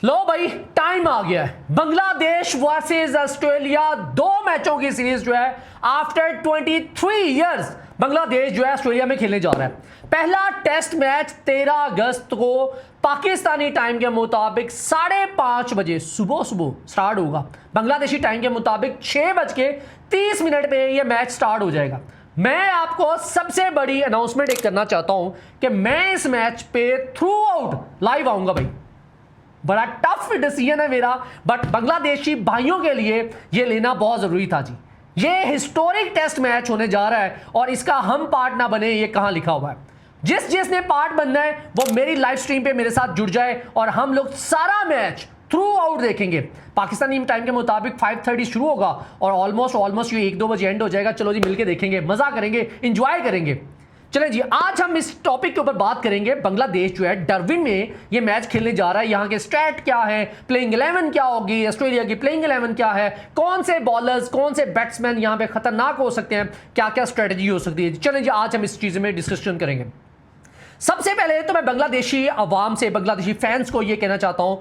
लो भाई, टाइम आ गया है। बांग्लादेश वर्सेस ऑस्ट्रेलिया, दो मैचों की सीरीज जो है आफ्टर 23 इयर्स बांग्लादेश जो है ऑस्ट्रेलिया में खेलने जा रहा है। पहला टेस्ट मैच 13 अगस्त को पाकिस्तानी टाइम के मुताबिक 5:30 बजे सुबह स्टार्ट होगा। बांग्लादेशी टाइम के मुताबिक 6:30 पे यह मैच स्टार्ट हो जाएगा। मैं आपको सबसे बड़ी अनाउंसमेंट एक करना चाहता हूं कि मैं इस मैच पे थ्रू आउट लाइव आऊंगा भाई। बड़ा टफ डिसीजन है मेरा, बट बांग्लादेशी भाइयों के लिए यह लेना बहुत जरूरी था जी। ये हिस्टोरिक टेस्ट मैच होने जा रहा है और इसका हम पार्ट ना बने, ये कहां लिखा हुआ है। जिसने पार्ट बनना है वो मेरी लाइव स्ट्रीम पे मेरे साथ जुड़ जाए और हम लोग सारा मैच थ्रू आउट देखेंगे। पाकिस्तानी टाइम के मुताबिक 5:30 शुरू होगा और ऑलमोस्ट ये 1-2 बजे एंड हो जाएगा। चलो जी, मिलके देखेंगे, मजा करेंगे, इंजॉय करेंगे। चलें जी, आज हम इस टॉपिक के ऊपर बात करेंगे। बांग्लादेश जो है डार्विन में ये मैच खेलने जा रहा है। यहाँ के स्टैट क्या है, प्लेइंग 11 क्या होगी, ऑस्ट्रेलिया की प्लेइंग 11 क्या है, कौन से बॉलर्स कौन से बैट्समैन यहाँ पे खतरनाक हो सकते हैं, क्या क्या स्ट्रेटजी हो सकती है। चलें जी, आज हम इस चीज में डिस्कशन करेंगे। सबसे पहले तो मैं बांग्लादेशी अवाम से, बांग्लादेशी फैंस को यह कहना चाहता हूं,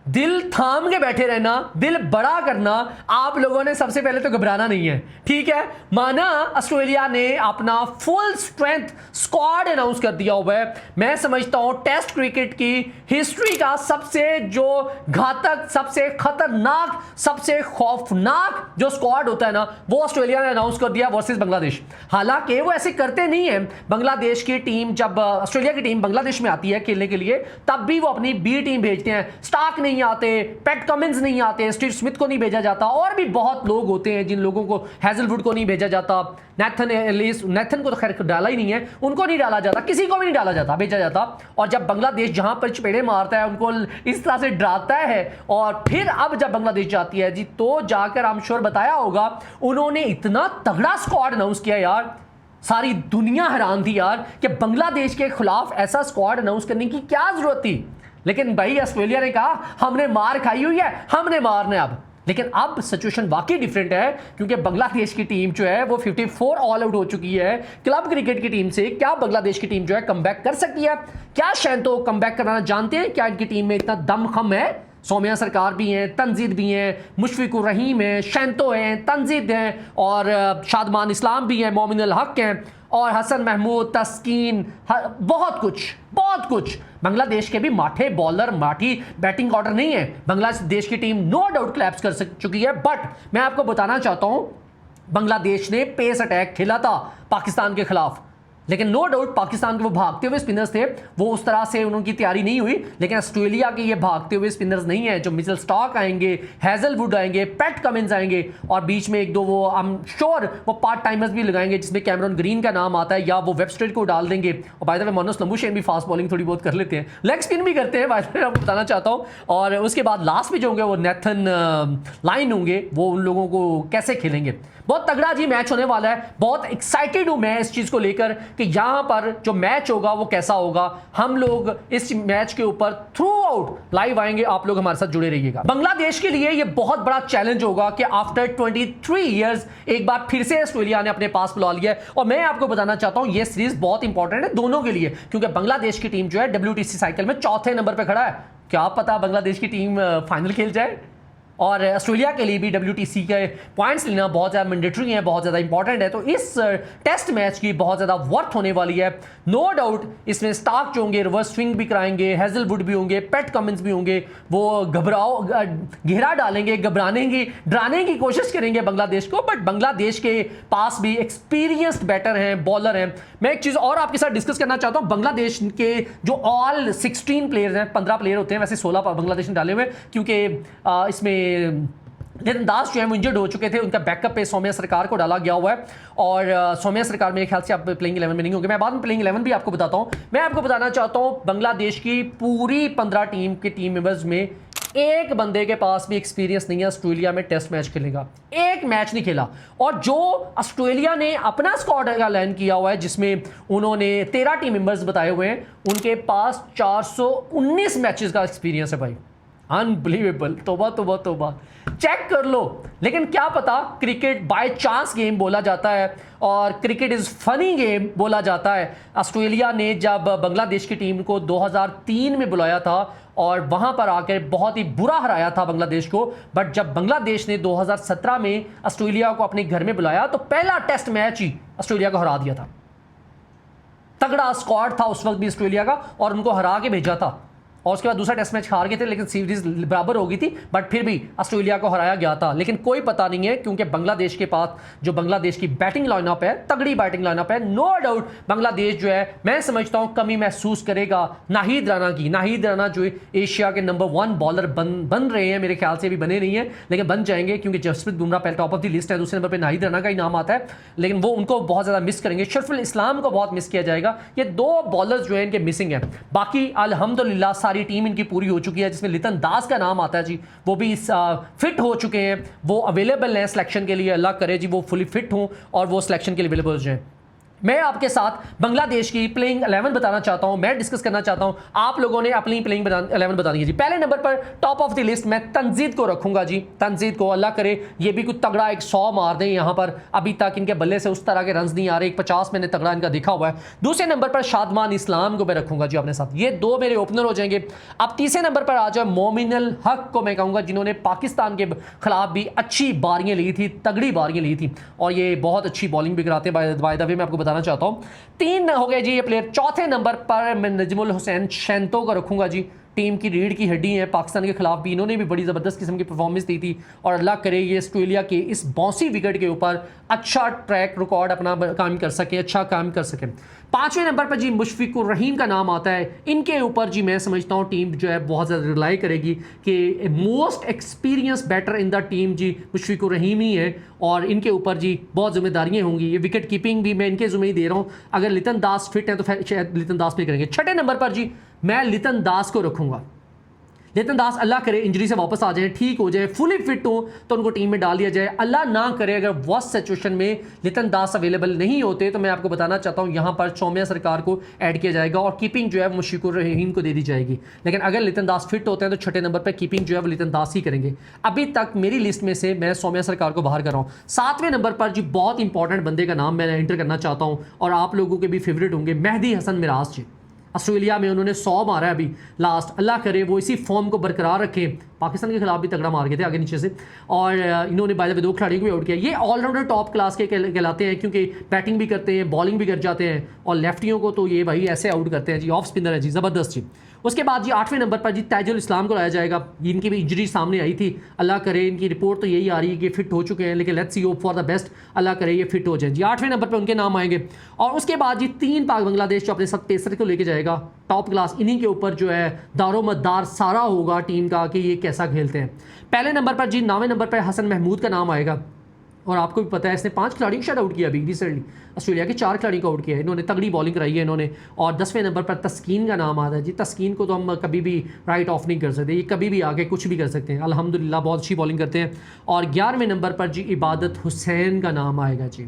दिल थाम के बैठे रहना, दिल बड़ा करना। आप लोगों ने सबसे पहले तो घबराना नहीं है, ठीक है। माना ऑस्ट्रेलिया ने अपना फुल स्ट्रेंथ स्क्वाड अनाउंस कर दिया हुआ है। मैं समझता हूं टेस्ट क्रिकेट की हिस्ट्री का सबसे जो घातक, सबसे खतरनाक, सबसे खौफनाक जो स्क्वाड होता है ना, वो ऑस्ट्रेलिया ने अनाउंस कर दिया वर्सेस बांग्लादेश। हालांकि वो ऐसे करते नहीं है। बांग्लादेश की टीम, जब ऑस्ट्रेलिया की टीम बांग्लादेश में आती है खेलने के लिए, तब भी वो अपनी बी टीम भेजते हैं। स्टार्क नहीं आते, पैट कमिंस नहीं आते, स्टीव स्मिथ को नहीं भेजा जाता, और भी बहुत लोग होते हैं जिन लोगों को, हेजलवुड को नहीं भेजा जाता, नेथन को तो खैर डाला ही नहीं है, उनको नहीं डाला जाता, किसी को भी नहीं डाला जाता, भेजा जाता। और जब बांग्लादेश जहां पर चपेड़े मारता है, उनको इस तरह से डराता है, और फिर अब जब बांग्लादेश जाती है जी, तो जाकर आई एम श्योर बताया होगा, उन्होंने इतना तगड़ा स्क्वाड अनाउंस किया यार, सारी दुनिया हैरान थी यार कि बांग्लादेश के खिलाफ ऐसा स्क्वाड अनाउंस करने की क्या जरूरत थी। लेकिन भाई ऑस्ट्रेलिया ने कहा हमने मार खाई हुई है, हमने मारने अब। लेकिन अब सिचुएशन वाकई डिफरेंट है, क्योंकि बांग्लादेश की टीम जो है वो 54 ऑल आउट हो चुकी है क्लब क्रिकेट की टीम से। क्या बांग्लादेश की टीम जो है कमबैक कर सकती है? क्या शैंतो कमबैक कराना जानते हैं? क्या इनकी टीम में इतना दमखम है? सौम्या सरकार भी हैं, तंजीद भी हैं, मुशफिकुर रहीम हैं, शैंतो हैं, तंजीद हैं, और शादमान इस्लाम भी हैं, मोमिन अल हक हैं, और हसन महमूद, तस्कीन, बहुत कुछ। बांग्लादेश के भी माठे बॉलर, माठी बैटिंग ऑर्डर नहीं है। बांग्लादेश की टीम नो डाउट क्लैप्स कर चुकी है, बट मैं आपको बताना चाहता हूं, बांग्लादेश ने पेस अटैक खेला था पाकिस्तान के खिलाफ, लेकिन नो डाउट पाकिस्तान के वो भागते हुए स्पिनर्स थे, वो उस तरह से उनकी तैयारी नहीं हुई। लेकिन ऑस्ट्रेलिया के ये भागते हुए स्पिनर्स नहीं है, जो मिचेल स्टार्क आएंगे, हेजलवुड आएंगे, पैट कमिंस आएंगे, और बीच में 1-2 वो आई एम श्योर वो पार्ट टाइमर्स भी लगाएंगे, जिसमें कैमरन ग्रीन का नाम आता है, या वो वेबस्ट्रेट को डाल देंगे। और बाय द वे मोनस लंबुशेन भी फास्ट बॉलिंग थोड़ी बहुत कर लेते हैं, लेग स्पिन भी करते हैं, बाय द वे आपको बताना चाहता हूँ। और उसके बाद लास्ट में जो होंगे वो नेथन लाइन होंगे, वो उन लोगों को कैसे खेलेंगे। बहुत तगड़ा जी मैच होने वाला है। बहुत एक्साइटेड हूं मैं इस चीज को लेकर कि यहां पर जो मैच होगा वो कैसा होगा। हम लोग इस मैच के ऊपर थ्रू आउट लाइव आएंगे, आप लोग हमारे साथ जुड़े रहिएगा। बांग्लादेश के लिए ये बहुत बड़ा चैलेंज होगा कि आफ्टर 23 इयर्स एक बार फिर से ऑस्ट्रेलिया ने अपने पास बुला लिया है। और मैं आपको बताना चाहता हूं ये सीरीज बहुत इंपॉर्टेंट है दोनों के लिए, क्योंकि बांग्लादेश की टीम जो है WTC साइकिल में 4थे नंबर पर खड़ा है। क्या पता बांग्लादेश की टीम फाइनल खेल जाए। और ऑस्ट्रेलिया के लिए भी WTC के पॉइंट्स लेना बहुत ज़्यादा मैंडेटरी है, बहुत ज़्यादा इंपॉर्टेंट है। तो इस टेस्ट मैच की बहुत ज़्यादा वर्थ होने वाली है। नो डाउट इसमें स्टार्क जो होंगे रिवर्स स्विंग भी कराएंगे, हेजलवुड भी होंगे, पैट कमिंस भी होंगे, वो घेरा डालेंगे, डराने की कोशिश करेंगे बांग्लादेश को। बट बांग्लादेश के पास भी एक्सपीरियंस्ड बैटर हैं, बॉलर हैं। मैं एक चीज़ और आपके साथ डिस्कस करना चाहता हूँ, बांग्लादेश के जो ऑल 16 प्लेयर्स हैं, 15 प्लेयर होते हैं, वैसे 16 बांग्लादेश ने डाले हुए, क्योंकि इसमें नितिन दास जो है वो इंजर्ड हो चुके थे, उनका बैकअप पे सौम्या सरकार को डाला गया हुआ है। और सौम्या सरकार मेरे ख्याल से आप प्लेइंग 11 में नहीं होंगे, मैं बाद में प्लेइंग 11 भी आपको बताता हूं। मैं आपको बताना चाहता हूं बांग्लादेश की पूरी 15 टीम के टीम मेंबर्स में एक बंदे के पास भी एक्सपीरियंस नहीं है ऑस्ट्रेलिया में टेस्ट मैच खेलेगा, एक मैच नहीं खेला। और जो ऑस्ट्रेलिया ने अपना स्क्वाड ऐलान किया हुआ है, जिसमें उन्होंने 13 टीम मेंबर्स बताए हुए हैं, उनके पास 419 मैचेस का एक्सपीरियंस है भाई। अनबिलीवेबल, तोबा तोबा तोबा, चेक कर लो। लेकिन क्या पता, क्रिकेट बाय चांस गेम बोला जाता है और क्रिकेट इज फनी गेम बोला जाता है। ऑस्ट्रेलिया ने जब बांग्लादेश की टीम को 2003 में बुलाया था और वहां पर आकर बहुत ही बुरा हराया था बांग्लादेश को, बट जब बांग्लादेश ने 2017 में ऑस्ट्रेलिया को अपने घर में बुलाया तो पहला टेस्ट मैच ही ऑस्ट्रेलिया को हरा दिया था। तगड़ा स्क्वाड था उस वक्त भी ऑस्ट्रेलिया का और उनको हरा के भेजा था, और उसके बाद दूसरा टेस्ट मैच हार गए थे, लेकिन सीरीज बराबर हो गई थी, बट फिर भी ऑस्ट्रेलिया को हराया गया था। लेकिन कोई पता नहीं है, क्योंकि बांग्लादेश के पास जो बांग्लादेश की बैटिंग लाइनअप है, तगड़ी बैटिंग लाइनअप है, नो डाउट बांग्लादेश जो है मैं समझता हूं कमी महसूस करेगा नाहिद राणा की। नाहिद राणा जो एशिया के नंबर 1 बॉलर बन रहे हैं, मेरे ख्याल से अभी बने नहीं है लेकिन बन जाएंगे, क्योंकि जसप्रीत बुमराह पहले टॉप ऑफ द लिस्ट है, दूसरे नंबर पर नाहिद राणा का ही नाम आता है, लेकिन वो उनको बहुत ज्यादा मिस करेंगे। शरफुल इस्लाम को बहुत मिस किया जाएगा। ये 2 बॉलर्स जो है इनके मिसिंग है। बाकी अल्हम्दुलिल्लाह सारी टीम इनकी पूरी हो चुकी है, जिसमें लितन दास का नाम आता है जी, वो भी फिट हो चुके हैं, वो अवेलेबल हैं सिलेक्शन के लिए। अल्लाह करे जी वो फुली फिट हों और वो सिलेक्शन के लिए अवेलेबल हो जाएं। मैं आपके साथ बांग्लादेश की प्लेइंग 11 बताना चाहता हूं, मैं डिस्कस करना चाहता हूं, आप लोगों ने अपनी प्लेइंग 11 बतानी है जी। पहले नंबर पर टॉप ऑफ द लिस्ट मैं तंजीद को रखूंगा जी। तंजीद को अल्लाह करे ये भी कुछ तगड़ा एक 100 मार दें। यहां पर अभी तक इनके बल्ले से उस तरह के रन नहीं आ रहे, 50 मैंने तगड़ा इनका देखा हुआ है। दूसरे नंबर पर शादमान इस्लाम को मैं रखूंगा जी अपने साथ, ये 2 मेरे ओपनर हो जाएंगे। अब तीसरे नंबर पर आ जाए मोमिनुल हक को मैं कहूंगा, जिन्होंने पाकिस्तान के खिलाफ भी अच्छी बारियां ली थी, तगड़ी बारियां ली थी, और ये बहुत अच्छी बॉलिंग भी कराते हैं। बाय द वे मैं आपको बताना चाहता हूं 3 हो गए जी ये प्लेयर। चौथे नंबर पर मैं नजमुल हुसैन शैंतो को रखूंगा जी। टीम की रीढ़ की हड्डी है, पाकिस्तान के खिलाफ भी इन्होंने भी बड़ी ज़बरदस्त किस्म की परफॉर्मेंस दी थी, और अल्लाह करे ये ऑस्ट्रेलिया के इस बाउंसी विकेट के ऊपर अच्छा ट्रैक रिकॉर्ड अपना काम कर सके, अच्छा काम कर सके। 5वें नंबर पर जी मुशफिकुर रहीम का नाम आता है। इनके ऊपर जी मैं समझता हूँ टीम जो है बहुत ज़्यादा रिलाई करेगी कि most experience batter in the team जी मुशफिकुर रहीम ही है, और इनके ऊपर जी बहुत जिम्मेदारियां होंगी। ये विकेट कीपिंग भी मैं इनके जुम्मे ही दे रहा हूँ। अगर लितन दास फिट है तो फिर शायद लितन दास पे करेंगे। 6ठे नंबर पर जी मैं लितन दास को रखूंगा। लितन दास अल्लाह करे इंजरी से वापस आ जाए, ठीक हो जाए, फुली फिट हो तो उनको टीम में डाल दिया जाए। अल्लाह ना करे अगर वर्स्ट सिचुएशन में लितन दास अवेलेबल नहीं होते तो मैं आपको बताना चाहता हूं यहां पर सौम्या सरकार को ऐड किया जाएगा और कीपिंग जो है वो मुशफिकुर रहीम को दे दी जाएगी। लेकिन अगर लितन दास फिट होते हैं तो 6ठे नंबर पर कीपिंग जो है वो लितन दास ही करेंगे। अभी तक मेरी लिस्ट में से मैं सौम्या सरकार को बाहर कर रहा हूँ। 7वें नंबर पर जी बहुत इंपॉर्टेंट बंदे का नाम मैं एंटर करना चाहता हूँ और आप लोगों के भी फेवरेट होंगे, मेहदी हसन मिराज जी। ऑस्ट्रेलिया में उन्होंने 100 मारा है अभी लास्ट, अल्लाह करे वो इसी फॉर्म को बरकरार रखें। पाकिस्तान के खिलाफ भी तगड़ा मार गए थे आगे नीचे से, और इन्होंने बाय द वे 2 खिलाड़ियों को भी आउट किया। ये ऑलराउंडर टॉप क्लास के कहलाते हैं, क्योंकि बैटिंग भी करते हैं, बॉलिंग भी कर जाते हैं, और लेफ्टियों को तो ये भाई ऐसे आउट करते हैं जी, ऑफ स्पिनर है जी, ज़बरदस्त जी। उसके बाद जी 8वें नंबर पर जी ताजुल इस्लाम को लाया जाएगा। इनकी भी इंजरी सामने आई थी, अल्लाह करे इनकी रिपोर्ट तो यही आ रही है कि फिट हो चुके हैं, लेकिन let's see hope for the best, अल्लाह करे ये फिट हो जाए जी। 8वें नंबर पर उनके नाम आएंगे। और उसके बाद जी 3 पाक बांग्लादेश जो अपने साथ पेसर को लेके जाएगा टॉप क्लास, इन्हीं के ऊपर जो है दारोमदार सारा होगा टीम का कि ये कैसा खेलते हैं। पहले नंबर पर जी 9वें नंबर पर हसन महमूद का नाम आएगा, और आपको भी पता है इसने 5 खिलाड़ियों को शट आउट किया अभी रिसेंटली, ऑस्ट्रेलिया के 4 खिलाड़ियों को आउट किया है, इन्होंने तगड़ी बॉलिंग कराई है इन्होंने। और 10वें नंबर पर तस्कीन का नाम आता है जी। तस्कीन को तो हम कभी भी राइट ऑफ नहीं कर सकते, ये कभी भी आके कुछ भी कर सकते हैं, अल्हम्दुलिल्लाह बहुत अच्छी बॉलिंग करते हैं। और 11वें नंबर पर जी इबादत हुसैन का नाम आएगा जी,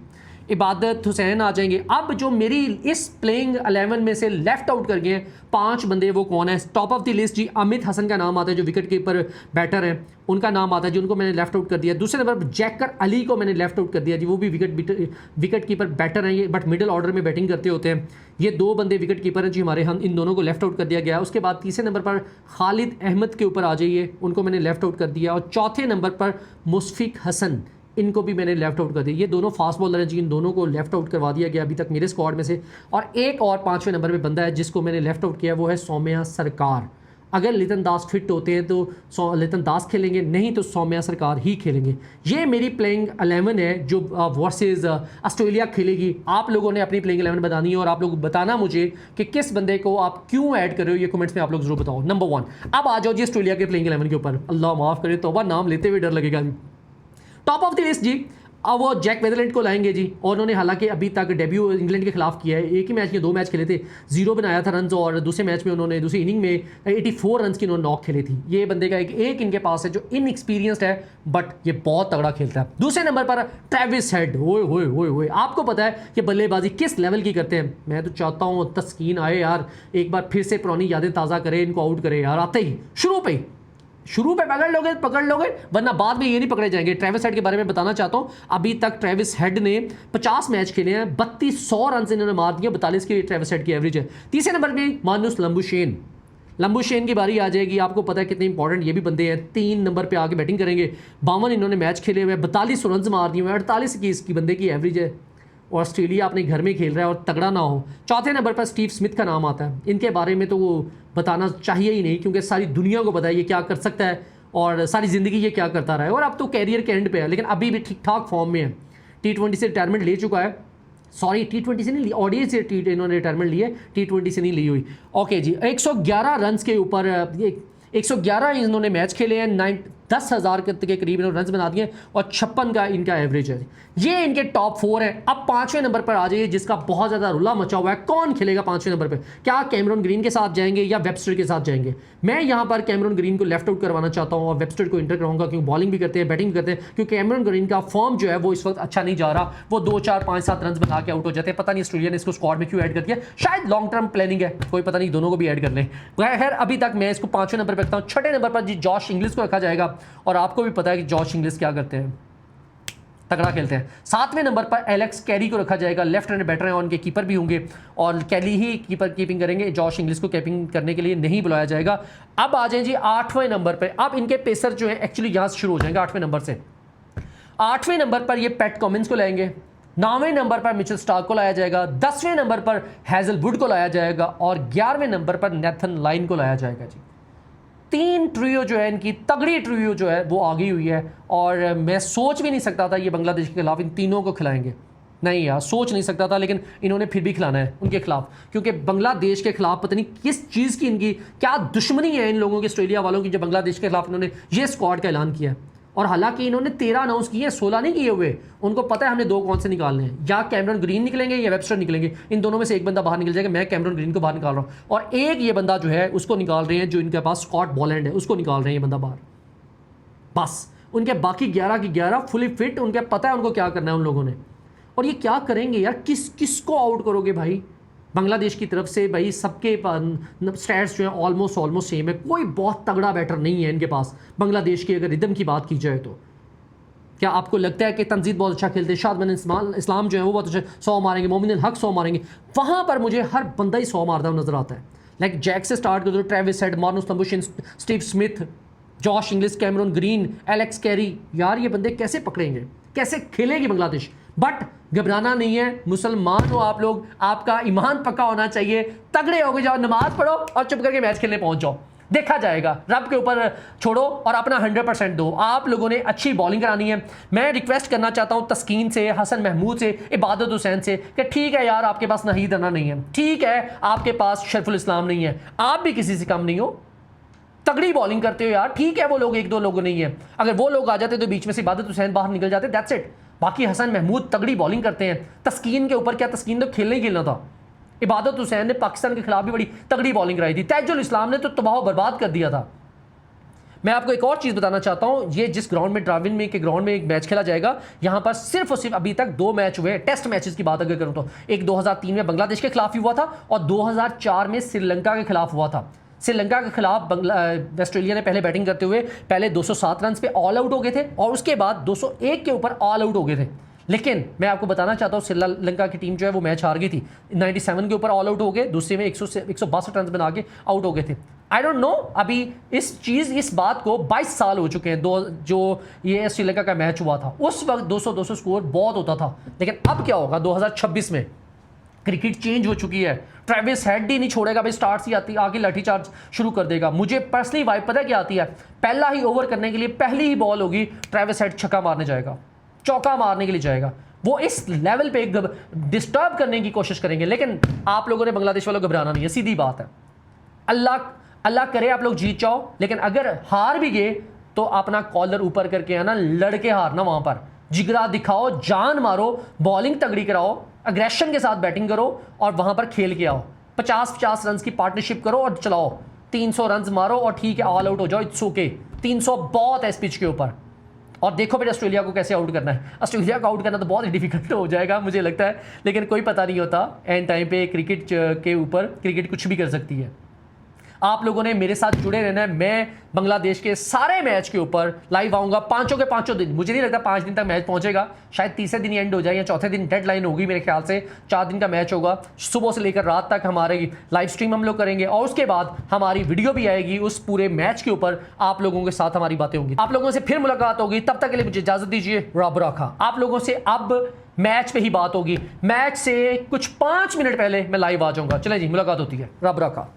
इबादत हुसैन आ जाएंगे। अब जो मेरी इस प्लेइंग 11 में से लेफ्ट आउट कर गए हैं 5 बंदे, वो कौन है? टॉप ऑफ द लिस्ट जी अमित हसन का नाम आता है जो विकेट कीपर बैटर है, उनका नाम आता है जी, उनको मैंने लेफ्ट आउट कर दिया। दूसरे नंबर पर जैकर अली को मैंने लेफ्ट आउट कर दिया जी, वो भी विकेट कीपर बैटर हैं ये, बट मिडिल ऑर्डर में बैटिंग करते होते हैं। ये 2 बंदे विकेट कीपर हैं जी हमारे, हम इन दोनों को लेफ्ट आउट कर दिया गया। उसके बाद तीसरे नंबर पर खालिद अहमद के ऊपर आ जाइए, उनको मैंने लेफ्ट आउट कर दिया। और चौथे नंबर पर मुशफिक हसन, इनको भी मैंने लेफ्ट आउट कर दिया। ये दोनों फास्ट बॉलर हैं जी, इन दोनों को लेफ्ट आउट करवा दिया गया अभी तक मेरे स्क्वाड में से। और एक और 5वें नंबर पे बंदा है जिसको मैंने लेफ्ट आउट किया, वो है सौम्या सरकार। अगर लितन दास फिट होते हैं तो लितन दास खेलेंगे, नहीं तो सौम्या सरकार ही खेलेंगे। ये मेरी प्लेइंग 11 है जो वर्सेस ऑस्ट्रेलिया खेलेगी। आप लोगों ने अपनी प्लेइंग 11 बतानी है और आप लोग बताना मुझे कि किस बंदे को आप क्यों ऐड कर रहे हो, ये कमेंट्स में आप लोग जरूर बताओ। नंबर 1 अब आ जाओ जी ऑस्ट्रेलिया के प्लेइंग 11 के ऊपर। अल्लाह माफ़ करे, तौबा नाम लेते हुए डर लगेगा जी। टॉप ऑफ द लिस्ट जी अब वो जैक वेदरलैंड को लाएंगे जी, और उन्होंने हालांकि अभी तक डेब्यू इंग्लैंड के खिलाफ किया है। एक ही मैच में 2 मैच खेले थे, 0 बनाया था रन, और दूसरे मैच में उन्होंने दूसरी इनिंग में 84 रन की उन्होंने नॉक खेली थी। ये बंदे का एक इनके पास है जो इनएक्सपीरियंस्ड है, बट ये बहुत तगड़ा खेलता है। दूसरे नंबर पर ट्रेविस हेड, ओए आपको पता है ये बल्लेबाजी किस लेवल की करते हैं। मैं तो चाहता हूँ तस्कीन आए यार, एक बार फिर से पुरानी यादें ताज़ा करे, इनको आउट करे यार, आते ही शुरू पे ही शुरू पे पकड़ लोगे वरना बाद में ये नहीं पकड़े जाएंगे। ट्रेविस हेड के बारे में बताना चाहता हूं, अभी तक ट्रेविस हेड ने 50 मैच खेले हैं, 3200 रन इन्होंने मार दिए, 42 की ट्रेविस हेड की एवरेज है। तीसरे नंबर पे मानुस लंबुशेन की बारी आ जाएगी। आपको पता है कितने इंपॉर्टेंट ये भी बंदे हैं, 3 नंबर पे आके बैटिंग करेंगे। 52 इन्होंने मैच खेले हुए, 42 रन मार दिए हुए, 48 की इसकी बंदे की एवरेज है। और ऑस्ट्रेलिया अपने घर में खेल रहा है और तगड़ा ना हो। चौथे नंबर पर स्टीव स्मिथ का नाम आता है। इनके बारे में तो वो बताना चाहिए ही नहीं, क्योंकि सारी दुनिया को पता है ये क्या कर सकता है और सारी ज़िंदगी ये क्या करता रहा है, और अब तो कैरियर के एंड पे है, लेकिन अभी भी ठीक ठाक फॉर्म में है। T20 से रिटायरमेंट ले चुका है, सॉरी T20 से नहीं ली, ODI से इन्होंने रिटायरमेंट ली है, T20 से नहीं ली हुई। ओके जी, 111 रन के ऊपर 111 इन्होंने मैच खेले हैं, 10,000 के करीब इन्होंने रन बना दिए और 56 का इनका एवरेज है। ये इनके टॉप 4 है। अब 5वें नंबर पर आ जाइए, जिसका बहुत ज़्यादा रुला मचा हुआ है। कौन खेलेगा 5वें नंबर पर? क्या कैमरन ग्रीन के साथ जाएंगे या वेबस्टर के साथ जाएंगे? मैं यहाँ पर कैमरन ग्रीन को लेफ्ट आउट करवाना चाहता हूँ और वेबस्टर को इंटर कराऊंगा, क्योंकि बॉलिंग भी करते हैं, बैटिंग भी करते हैं। क्योंकि कैमरन ग्रीन का फॉर्म जो है वो इस वक्त अच्छा नहीं जा रहा, वो 2, 4, 5, 7 रन बना के आउट हो जाते हैं। पता नहीं ऑस्ट्रेलिया ने इसको स्क्वाड में क्यों ऐड कर दिया, शायद लॉन्ग टर्म प्लानिंग है, कोई पता नहीं, दोनों को भी ऐड कर लें। खैर अभी तक मैं इसको 5वें नंबर पर रखता हूँ। 6ठे नंबर पर जी जॉश इंग्लिश को रखा जाएगा, और आपको भी पता है कि जॉश इंग्लिश क्या करते हैं, तगड़ा खेलते हैं। 7वें नंबर पर एलेक्स कैरी को रखा जाएगा, लेफ्ट हैंड बैटर हैं और उनके कीपर भी होंगे, और कैली ही कीपिंग करेंगे, जॉश इंग्लिश को कीपिंग करने के लिए नहीं बुलाया जाएगा। अब आ जाएं जी 8वें नंबर पर। अब इनके पेसर जो है एक्चुअली यहाँ से शुरू हो जाएंगे 8वें नंबर से। 8वें नंबर पर ये पैट कमिंस को लाएंगे, 9वें नंबर पर मिचेल स्टार्क को लाया जाएगा, 10वें नंबर पर हैजलवुड को लाया जाएगा, और 11वें नंबर पर नेथन लाइन को लाया जाएगा जी। 3 ट्रियो जो है इनकी तगड़ी ट्रियो जो है वो आ गई हुई है, और मैं सोच भी नहीं सकता था ये बांग्लादेश के खिलाफ इन तीनों को खिलाएंगे। नहीं यार, सोच नहीं सकता था, लेकिन इन्होंने फिर भी खिलाना है उनके खिलाफ, क्योंकि बांग्लादेश के खिलाफ पता नहीं किस चीज़ की इनकी क्या दुश्मनी है इन लोगों की, ऑस्ट्रेलिया वालों की, जो बांग्लादेश के खिलाफ इन्होंने ये स्क्वाड का ऐलान किया है। और हालांकि इन्होंने 13 अनाउंस किए हैं, 16 नहीं किए हुए। उनको पता है हमने 2 कौन से निकालने हैं, या कैमरन ग्रीन निकलेंगे या वेबस्टर निकलेंगे, इन दोनों में से एक बंदा बाहर निकल जाएगा। मैं कैमरन ग्रीन को बाहर निकाल रहा हूँ, और एक ये बंदा जो है उसको निकाल रहे हैं, जो इनके पास स्कॉट बॉलैंड है, उसको निकाल रहे हैं ये बंदा बाहर। बस उनके बाकी 11 की 11 फुली फिट, उनके पता है उनको क्या करना है उन लोगों ने। और ये क्या करेंगे यार, किसको आउट करोगे भाई? बांग्लादेश की तरफ से भाई सबके स्टैट्स जो है ऑलमोस्ट सेम है, कोई बहुत तगड़ा बैटर नहीं है इनके पास बांग्लादेश की, अगर रिदम की बात की जाए तो। क्या आपको लगता है कि तंजीद बहुत अच्छा खेलते हैं, शाद इस्लाम जो है वो बहुत अच्छा 100 मारेंगे, मोमिन हक 100 मारेंगे? वहाँ पर मुझे हर बंदा ही 100 मारता हुआ नजर आता है। लाइक जैक से स्टार्ट कर दो, Travis Head, Marnus Labuschagne, Steve Smith, Josh Inglis, Cameron Green, Alex Carey, यार ये बंदे कैसे पकड़ेंगे, कैसे खेलेगी बांग्लादेश? बट घबराना नहीं है, मुसलमान हो आप लोग, आपका ईमान पक्का होना चाहिए, तगड़े हो गए, जाओ नमाज पढ़ो और चुप करके मैच खेलने पहुंच जाओ, देखा जाएगा। रब के ऊपर छोड़ो और अपना 100% दो। आप लोगों ने अच्छी बॉलिंग करानी है। मैं रिक्वेस्ट करना चाहता हूं तस्कीन से, हसन महमूद से, इबादत हुसैन से कि ठीक है यार, आपके पास नाहीद रना नहीं है, ठीक है आपके पास शरफुल इस्लाम नहीं है, आप भी किसी से कम नहीं हो, तगड़ी बॉलिंग करते हो यार, ठीक है वो लोग 1-2 लोग नहीं है, अगर वो लोग आ जाते तो बीच में से इबादत हुसैन बाहर निकल जाते, दैट्स इट। बाकी हसन महमूद तगड़ी बॉलिंग करते हैं। तस्कीन के ऊपर क्या, तस्कीन तो खेलना ही खेलना था। इबादत हुसैन ने पाकिस्तान के खिलाफ भी बड़ी तगड़ी बॉलिंग कराई थी। तैजुल इस्लाम ने तो तबाह बर्बाद कर दिया था। मैं आपको एक और चीज़ बताना चाहता हूं, ये जिस ग्राउंड में ड्राविन में के ग्राउंड में एक मैच खेला जाएगा, यहां पर सिर्फ और सिर्फ अभी तक 2 मैच हुए, टेस्ट मैचेस की बात अगर करूं तो एक 2003 में बांग्लादेश के खिलाफ हुआ था और 2004 में श्रीलंका के खिलाफ हुआ था। श्रीलंका के खिलाफ ऑस्ट्रेलिया ने पहले बैटिंग करते हुए पहले 207 रन पे ऑल आउट हो गए थे और उसके बाद 201 के ऊपर ऑल आउट हो गए थे। लेकिन मैं आपको बताना चाहता हूँ श्रीलंका की टीम जो है वो मैच हार गई थी, 97 के ऊपर ऑल आउट हो गए, दूसरे में 162 रन बना के आउट हो गए थे। आई डोंट नो, अभी इस बात को 22 साल हो चुके हैं, जो ये श्रीलंका का मैच हुआ था उस वक्त 200 स्कोर बहुत होता था। लेकिन अब क्या होगा 2026 में? क्रिकेट चेंज हो चुकी है, ट्रेविस हेड ही नहीं छोड़ेगा भाई, स्टार्ट ही आती आगे लाठीचार्ज शुरू कर देगा। मुझे पर्सनली वाइब पता है क्या आती है, पहला ही ओवर करने के लिए पहली ही बॉल होगी, ट्रेविस हेड छक्का मारने जाएगा, चौका मारने के लिए जाएगा। वो इस लेवल पे डिस्टर्ब करने की कोशिश करेंगे। लेकिन आप लोगों ने बांग्लादेश वालों को घबराना नहीं है, सीधी बात है। अल्लाह करे आप लोग जीत जाओ, लेकिन अगर हार भी गए तो अपना कॉलर ऊपर करके है ना, लड़के हारना, वहां पर जिगरा दिखाओ, जान मारो, बॉलिंग तगड़ी कराओ, अग्रेशन के साथ बैटिंग करो और वहां पर खेल के आओ। 50-50 रन की पार्टनरशिप करो और चलाओ, 300 रन मारो और ठीक है ऑल आउट हो जाओ, इट्स ओके। 300 बहुत है इस पिच के ऊपर। और देखो फिर ऑस्ट्रेलिया को कैसे आउट करना है। ऑस्ट्रेलिया को आउट करना तो बहुत ही डिफिकल्ट हो जाएगा मुझे लगता है, लेकिन कोई पता नहीं होता, एंड टाइम पे क्रिकेट के ऊपर क्रिकेट कुछ भी कर सकती है। आप लोगों ने मेरे साथ जुड़े रहना है। मैं बांग्लादेश के सारे मैच के ऊपर लाइव आऊंगा पांचों के पांचों दिन। मुझे नहीं लगता 5 दिन तक मैच पहुंचेगा, शायद तीसरे दिन एंड हो जाए या चौथे दिन डेडलाइन होगी मेरे ख्याल से। 4 दिन का मैच होगा, सुबह से लेकर रात तक हमारे लाइव स्ट्रीम हम लोग करेंगे और उसके बाद हमारी वीडियो भी आएगी उस पूरे मैच के ऊपर। आप लोगों के साथ हमारी बातें होंगी, आप लोगों से फिर मुलाकात होगी। तब तक के लिए मुझे इजाजत दीजिए, रब रखा। आप लोगों से अब मैच पे ही बात होगी, मैच से कुछ 5 मिनट पहले मैं लाइव आ जाऊंगा। चलें जी, मुलाकात होती है, रब रखा।